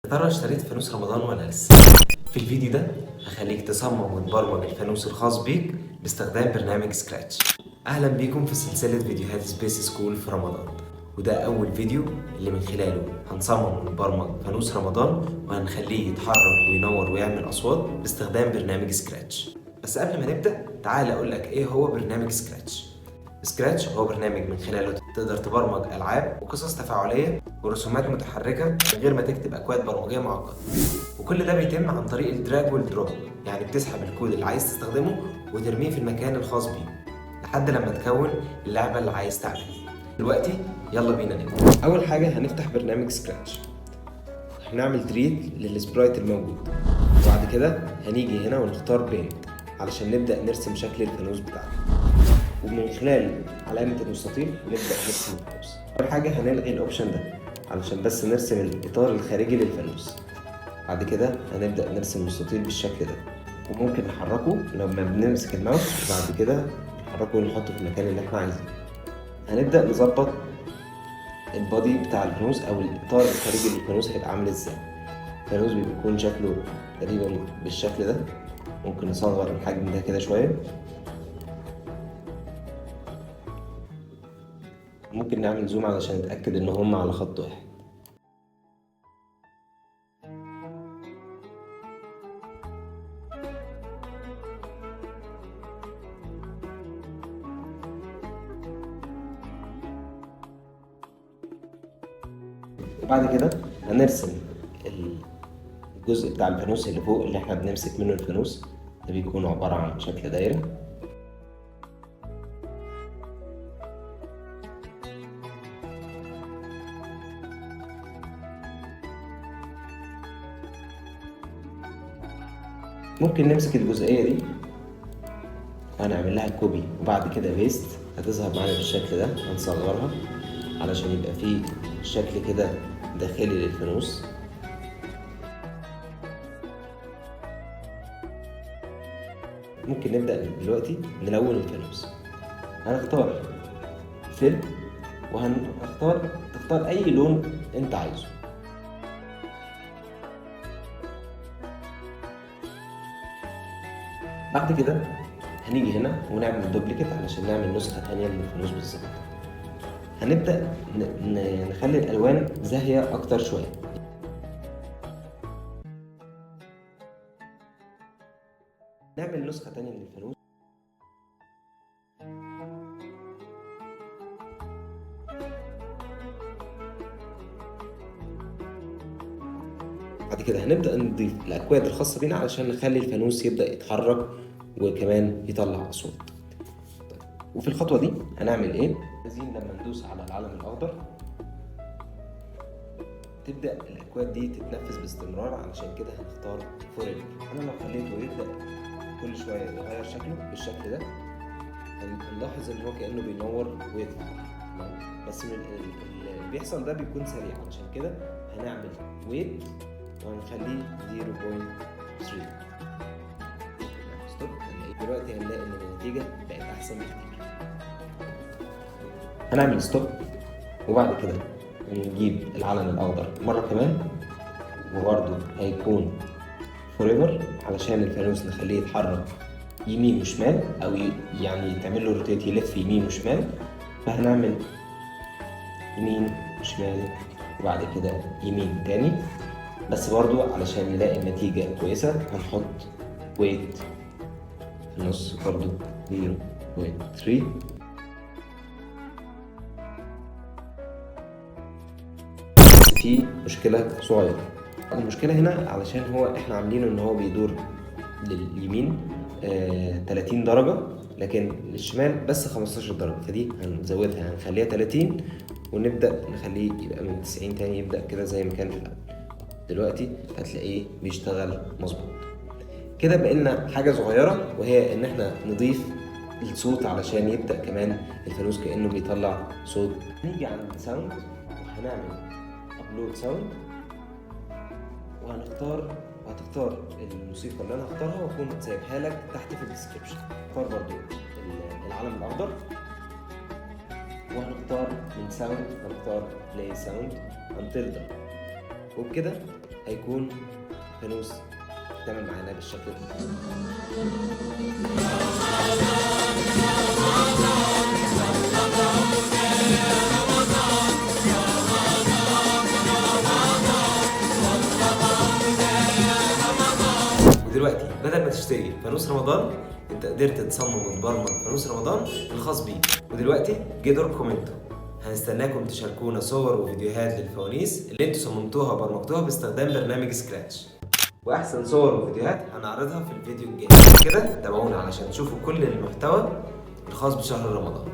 يا ترى اشتريت فانوس رمضان ولا لسه؟ في الفيديو ده هخليك تصمم وتبرمج الفانوس الخاص بيك باستخدام برنامج سكراتش. اهلا بيكم في سلسلة فيديوهات سبيس سكول في رمضان، وده اول فيديو اللي من خلاله هنصمم ونبرمج فانوس رمضان وهنخليه يتحرك وينور ويعمل اصوات باستخدام برنامج سكراتش. بس قبل ما نبدأ تعال اقول لك ايه هو برنامج سكراتش. سكراتش هو برنامج من خلاله تقدر تبرمج ألعاب وقصص تفاعلية ورسومات متحركة من غير ما تكتب أكواد برمجية معقدة، وكل ده بيتم عن طريق الدراج والدروب، يعني بتسحب الكود اللي عايز تستخدمه وترميه في المكان الخاص بيه لحد لما تكون اللعبة اللي عايز تعملها. دلوقتي يلا بينا نبدأ. أول حاجة هنفتح برنامج سكراتش، هنعمل تريت للسبرايت الموجود، وبعد كده هنيجي هنا ونختار بين علشان نبدأ نرسم شكل الفانوس بتاعنا، ومن خلال علامة المستطيل نبدأ نرسم الفانوس. أول حاجة هنلغي الأوبشن ده علشان بس نرسم الإطار الخارجي للفانوس. بعد كده هنبدأ نرسم مستطيل بالشكل ده، وممكن نحركه لما بنمسك الماوس، وبعد كده نحركه ونحطه في المكان اللي احنا عايزينه. هنبدأ نظبط البادي بتاع الفانوس أو الإطار الخارجي للفانوس هيبقى عامل ازاي. الفانوس بيكون شكله تقريبا بالشكل ده. ممكن نصغر الحجم ده كده شوية، ممكن نعمل زوم علشان نتأكد إن هم على خط واحد. وبعد كده هنرسم الجزء بتاع الفانوس اللي فوق اللي احنا بنمسك منه الفانوس، ده بيكون عبارة عن شكل دايرة. ممكن نمسك الجزئية دي وهنعمل لها كوبي وبعد كده بيست، هتظهر معانا بالشكل ده. هنصغرها علشان يبقى فيه شكل كده داخلي للفانوس. ممكن نبدأ دلوقتي نلون الفانوس. هنختار فيل تختار أي لون أنت عايزه. بعد كده هنيجي هنا ونعمل دوبليكيت علشان نعمل نسخة تانية من الفانوس بالظبط. هنبدأ نخلي الألوان زاهية أكتر شوية. نعمل نسخة تانية من الفانوس. بعد كده هنبدأ نضيف الأكواد الخاصة بينا علشان نخلي الفانوس يبدأ يتحرك وكمان يطلع أصوات. وفي الخطوة دي هنعمل إيه؟ عايزين لما ندوس على العلم الأخضر تبدأ الأكواد دي تتنفذ باستمرار، علشان كده هنختار فوريفر. أنا لو خليته يبدأ كل شوية يغير شكله بالشكل ده هنلاحظ إن هو كأنه بينور ويطفي، بس اللي بيحصل ده بيكون سريع، علشان كده هنعمل ويت وهنخليه 0.3. ستوب. دلوقتي هنلاقي ان النتيجة بقت احسن بكتير. هنعمل ستوب وبعد كده نجيب العلم الاخضر مرة كمان، وبرضه هيكون فوريفر علشان الفانوس نخليه يتحرك يمين وشمال، او يعني تعمل له روتيت يلف يمين وشمال. فهنعمل يمين وشمال وبعد كده يمين تاني، بس برضو علشان نلاقي النتيجة كويسة هنحط ويت في النص برضو 0.3. في مشكلة صغيرة. المشكلة هنا علشان هو احنا عاملينه ان هو بيدور لليمين 30 درجة، لكن للشمال بس 15 درجة، فدي هنزودها هنخليها 30 ونبدأ نخليه يبقى من 90 تاني، يبدأ كده زي ما كان في الأول. دلوقتي هتلاقيه بيشتغل مظبوط. كده بقينا حاجة صغيرة، وهي ان احنا نضيف الصوت علشان يبدأ كمان الفانوس كأنه بيطلع صوت. نيجي عند ساوند وهنعمل ابلود ساوند، وهتختار الموسيقى اللي انا هختارها واكون سايبها لك تحت في الديسكريبشن. اختار برضو العلم الاخضر، وهنختار من ساوند هنختار بلاي ساوند انتل دان، وبكده هيكون فانوس تعمل معانا بالشكل ده. ودلوقتي بدل ما تشتري فانوس رمضان، انت قدرت تصمم وتبرمج فانوس رمضان الخاص بيك. ودلوقتي جه دور كومنتو، هنستناكم تشاركونا صور وفيديوهات للفوانيس اللي انتوا صممتوها وبرمجتوها باستخدام برنامج سكراتش، واحسن صور وفيديوهات هنعرضها في الفيديو الجاي. كده تابعونا علشان تشوفوا كل المحتوى الخاص بشهر رمضان.